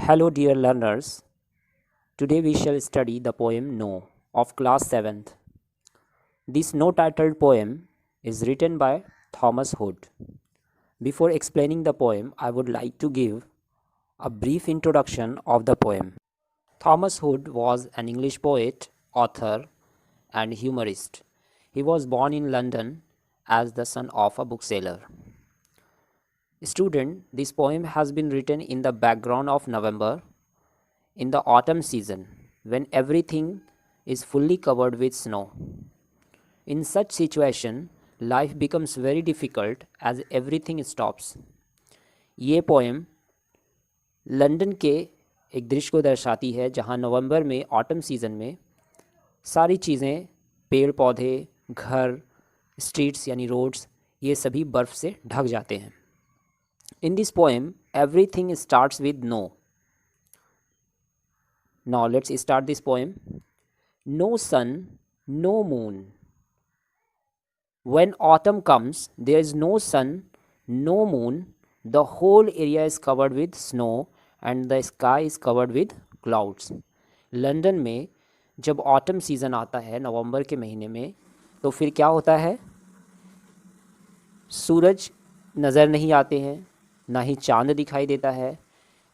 Hello, dear learners. Today we shall study the poem No of class 7th. This no titled poem is written by Thomas Hood. Before explaining the poem, I would like to give a brief introduction of the poem. Thomas Hood was an English poet, author, and humorist. He was born in London as the son of a bookseller. Student, this poem has been written in the background of November, in the autumn season, when everything is fully covered with snow. In such situation, life becomes very difficult as everything stops. ये poem London के एक दृश्य को दर्शाती है जहाँ नवंबर में autumn season में सारी चीज़ें, पेड़ पौधे, घर, स्ट्रीट्स यानी रोड्स, ये सभी बर्फ़ से ढक जाते हैं. In this poem, everything starts with no. Now let's start this poem. No sun, no moon. When autumn comes, there is no sun, no moon. The whole area is covered with snow and the sky is covered with clouds. London में जब autumn season आता है नवंबर के महीने में, तो फिर क्या होता है? सूरज नज़र नहीं आते हैं, ना ही चांद दिखाई देता है,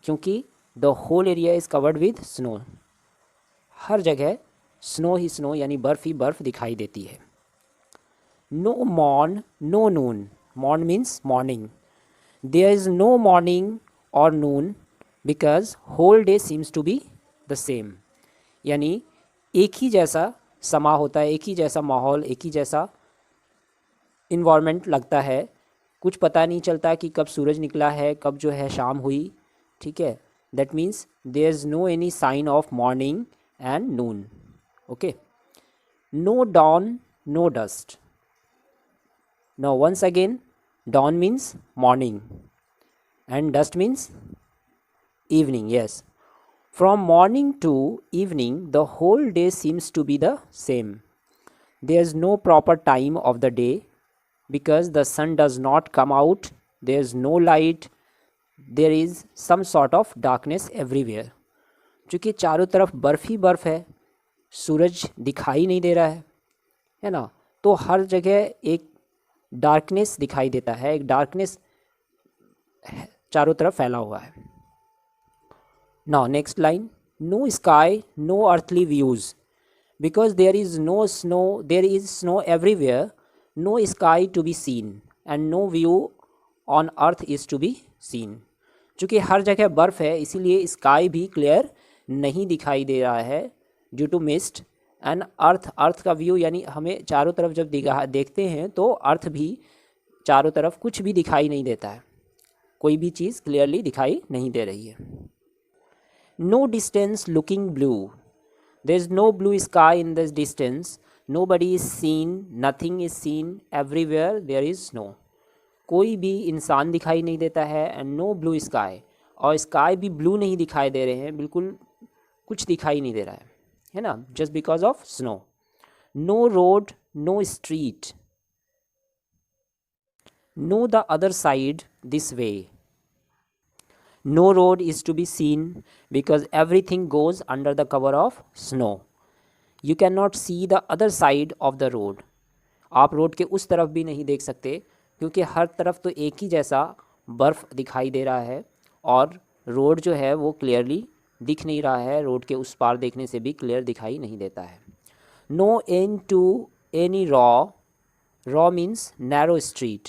क्योंकि the whole area is covered with snow. हर जगह स्नो ही स्नो यानी बर्फ़ ही बर्फ़ दिखाई देती है. No morn, no noon. Morn means morning. There is no morning और noon because whole day seems to be the same. यानी एक ही जैसा समा होता है, एक ही जैसा माहौल, एक ही जैसा इन्वायरमेंट लगता है. कुछ पता नहीं चलता कि कब सूरज निकला है, कब जो है शाम हुई. ठीक है, that means there is no any sign of morning and noon. Okay. No dawn, no dusk. Now once again, dawn means morning and dust means evening. Yes, from morning to evening the whole day seems to be the same. There is no proper time of the day because the sun does not come out, there is no light, there is some sort of darkness everywhere. चूँकि चारों तरफ बर्फ़ ही बर्फ़ है, सूरज दिखाई नहीं दे रहा है ना, तो हर जगह एक डार्कनेस दिखाई देता है, एक डार्कनेस चारों तरफ फैला हुआ है. Now next line. No sky, no earthly views. Because there is no snow, there is snow everywhere, no sky to be seen and no view on earth is to be seen. चूँकि हर जगह बर्फ़ है, इसीलिए sky भी clear नहीं दिखाई दे रहा है due to mist. And earth का व्यू यानी हमें चारों तरफ जब देखते हैं तो अर्थ भी चारों तरफ कुछ भी दिखाई नहीं देता है, कोई भी चीज़ क्लियरली दिखाई नहीं दे रही है. No distance looking blue. There is no blue sky in this distance. Nobody is seen, nothing is seen, everywhere there is snow. कोई भी इंसान दिखाई नहीं देता है एंड नो ब्लू स्काई, और स्काई भी ब्लू नहीं दिखाई दे रहे हैं, बिल्कुल कुछ दिखाई नहीं दे रहा है ना, just because of snow. No road, no street. No the other side this way. No road is to be seen because everything goes under the cover of snow. You can not see the other side of the road. आप road के उस तरफ भी नहीं देख सकते क्योंकि हर तरफ तो एक ही जैसा बर्फ़ दिखाई दे रहा है और रोड जो है वो क्लियरली दिख नहीं रहा है. रोड के उस पार देखने से भी क्लियर दिखाई नहीं देता है. No end to any row. Row means narrow street.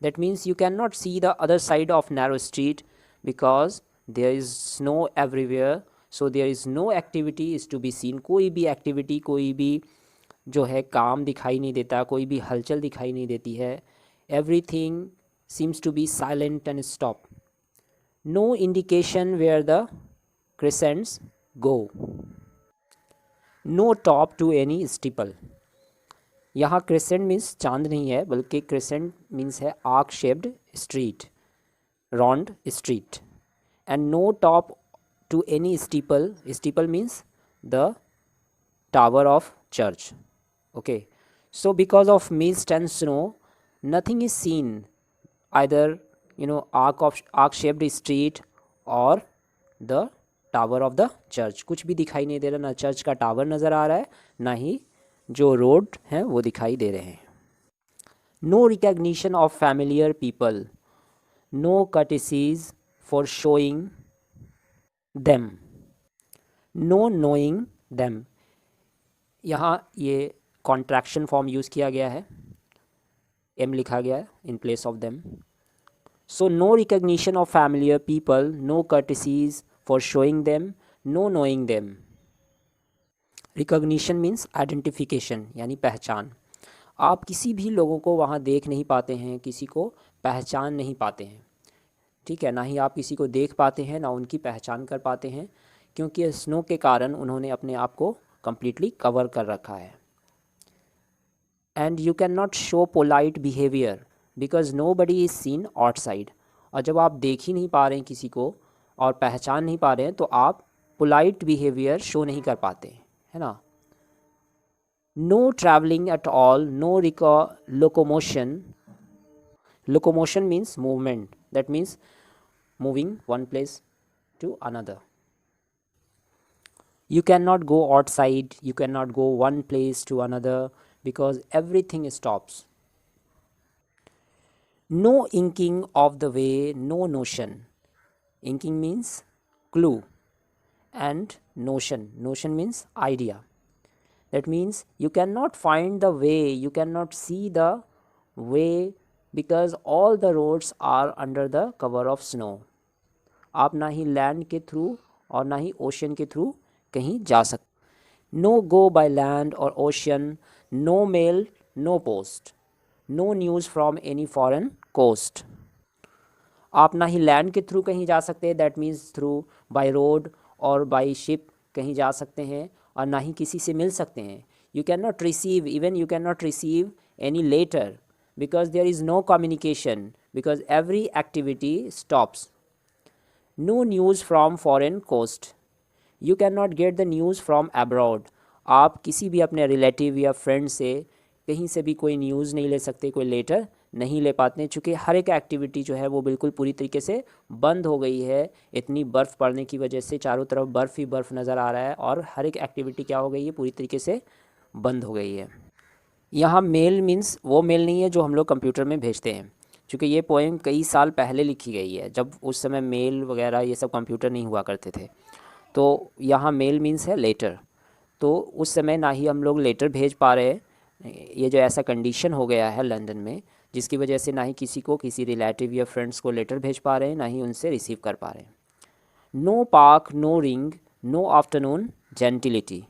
That means you can not see the other side of narrow street because there is snow everywhere, so there is no activity is to be seen. कोई भी activity, कोई भी जो है काम दिखाई नहीं देता, कोई भी हलचल दिखाई नहीं देती है. Everything seems to be silent and stop. No indication where the crescents go. No top to any steeple. यहाँ crescent मीन्स चांद नहीं है, बल्कि crescent मीन्स है arc shaped street, round street. And no top to any steeple. Steeple means the tower of church. Okay. So because of mist and snow, nothing is seen, either arc shaped street or the tower of the church, कुछ भी दिखाई नहीं दे रहा, ना church का tower नज़र आ रहा है, ना ही जो रोड हैं वो दिखाई दे रहे हैं। No recognition of familiar people, no courtesies for showing them, no knowing them. यहाँ ये कॉन्ट्रैक्शन फॉर्म यूज़ किया गया है, एम लिखा गया है in place of them. So no recognition of familiar people, no courtesies for showing them, no knowing them. Recognition means identification यानी पहचान। आप किसी भी लोगों को वहाँ देख नहीं पाते हैं, किसी को पहचान नहीं पाते हैं, ठीक है, ना ही आप किसी को देख पाते हैं, ना उनकी पहचान कर पाते हैं, क्योंकि स्नो के कारण उन्होंने अपने आप को कम्प्लीटली कवर कर रखा है। And you can not show polite behaviour because nobody is seen outside. और जब आप देख ही नहीं पा रहे हैं किसी को और पहचान नहीं पा रहे हैं, तो आप पोलाइट बिहेवियर शो नहीं कर पाते, है ना। No travelling at all, no locomotion. Locomotion means movement, that means moving one place to another. You cannot go outside, you cannot go one place to another because everything stops. No inking of the way, no notion. Inking means clue and notion means idea. That means you cannot find the way, you cannot see the way because all the roads are under the cover of snow. आप ना ही land के through और ना ही ocean के through कहीं जा सकते। No go by land और ocean, no mail, no post, no news from any foreign coast. आप ना ही लैंड के थ्रू कहीं जा सकते हैं, that means through by road और बाय शिप कहीं जा सकते हैं, और ना ही किसी से मिल सकते हैं। You can not receive, even you can not receive any letter because there is no communication, because every activity stops. No news from foreign coast, you cannot get the news from abroad. आप किसी भी अपने relative या friend से कहीं से भी कोई न्यूज़ नहीं ले सकते, कोई लेटर नहीं ले पाते, चूँकि हर एक एक्टिविटी जो है वो बिल्कुल पूरी तरीके से बंद हो गई है। इतनी बर्फ़ पड़ने की वजह से चारों तरफ बर्फ़ ही बर्फ़ नज़र आ रहा है, और हर एक एक्टिविटी क्या हो गई है, पूरी तरीके से बंद हो गई है। यहाँ मेल मीन्स वो मेल नहीं है जो हम लोग कंप्यूटर में भेजते हैं, क्योंकि ये पोएम कई साल पहले लिखी गई है, जब उस समय मेल वगैरह ये सब कंप्यूटर नहीं हुआ करते थे। तो यहाँ मेल मीन्स है लेटर, तो उस समय ना ही हम लोग लेटर भेज पा रहे हैं। ये जो ऐसा कंडीशन हो गया है लंदन में, जिसकी वजह से ना ही किसी को, किसी रिलेटिव या फ्रेंड्स को लेटर भेज पा रहे हैं, ना ही उनसे रिसीव कर पा रहे हैं। No park, no ring, no afternoon gentility.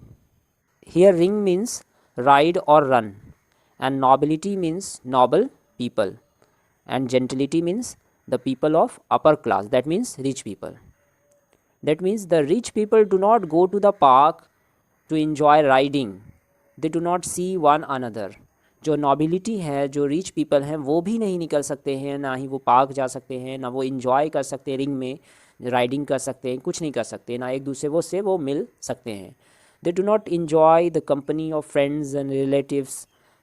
Here ring means ride और run, and nobility means noble people, and gentility means the people of upper class, that means rich people. That means the rich people do not go to the park to enjoy riding, they do not see one another. जो nobility है, जो rich people हैं, वो भी नहीं निकल सकते हैं, ना ही वो पार्क जा सकते हैं, ना वो enjoy कर सकते हैं, रिंग में राइडिंग कर सकते हैं, कुछ नहीं कर सकते, ना एक दूसरे वो से वो मिल सकते हैं। They do not enjoy the company of friends and relatives,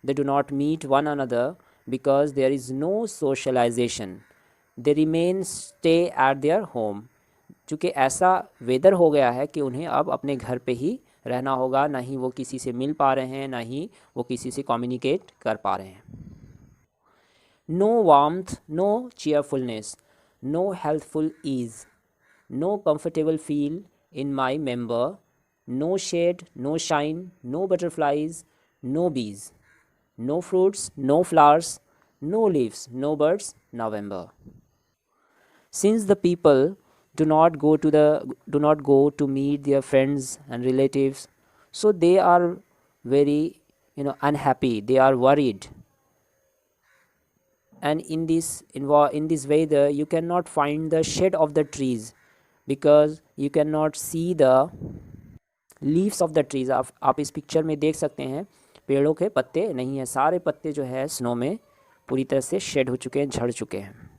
they do not meet one another because there is no socialization, they remain stay at their home. चूँकि ऐसा वेदर हो गया है कि उन्हें अब अपने घर पे ही रहना होगा, ना ही वो किसी से मिल पा रहे हैं, ना ही वो किसी से कम्युनिकेट कर पा रहे हैं। No warmth, no cheerfulness, no healthful ease, no comfortable feel in my member, no shade, no shine, no butterflies, no bees, no fruits, no flowers, no leaves, no birds, November. Since the people do not go to meet their friends and relatives, so they are very unhappy, they are worried, and in this weather you cannot find the shade of the trees because you cannot see the leaves of the trees. आप इस picture में देख सकते हैं पेड़ों के पत्ते नहीं है, सारे पत्ते जो है स्नो में पूरी तरह से शेड हो चुके हैं, झड़ चुके हैं।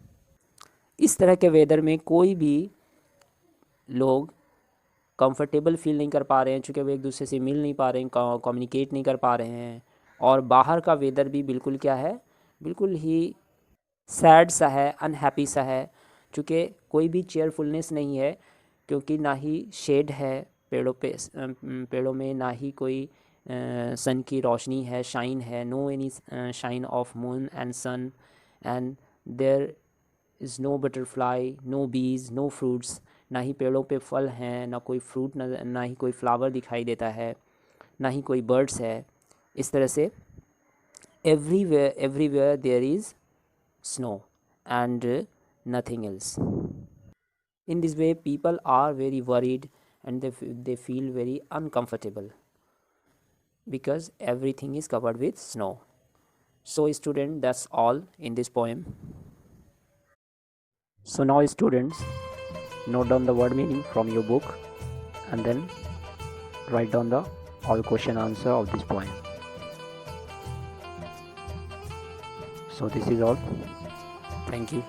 इस तरह के वेदर में कोई भी लोग कंफर्टेबल फील नहीं कर पा रहे हैं, चूँकि वो एक दूसरे से मिल नहीं पा रहे हैं, कम्युनिकेट नहीं कर पा रहे हैं, और बाहर का वेदर भी बिल्कुल क्या है, बिल्कुल ही सैड सा है, अनहैप्पी सा है, चूँकि कोई भी चेयरफुलनेस नहीं है, क्योंकि ना ही शेड है पेड़ों में, ना ही कोई सन की रोशनी है, शाइन है, no any shine of moon and sun, and there is no butterfly, no bees, no fruits. ना ही पेड़ों पे फल हैं, ना कोई फ्रूट, ना ही कोई फ्लावर दिखाई देता है, ना ही कोई बर्ड्स है। इस तरह से everywhere there is snow and nothing else. In this way, people are very worried and they feel very uncomfortable because everything is covered with snow. So student, that's all in this poem. So now students, note down the word meaning from your book and then write down the all question answer of this poem. So this is all. Thank you.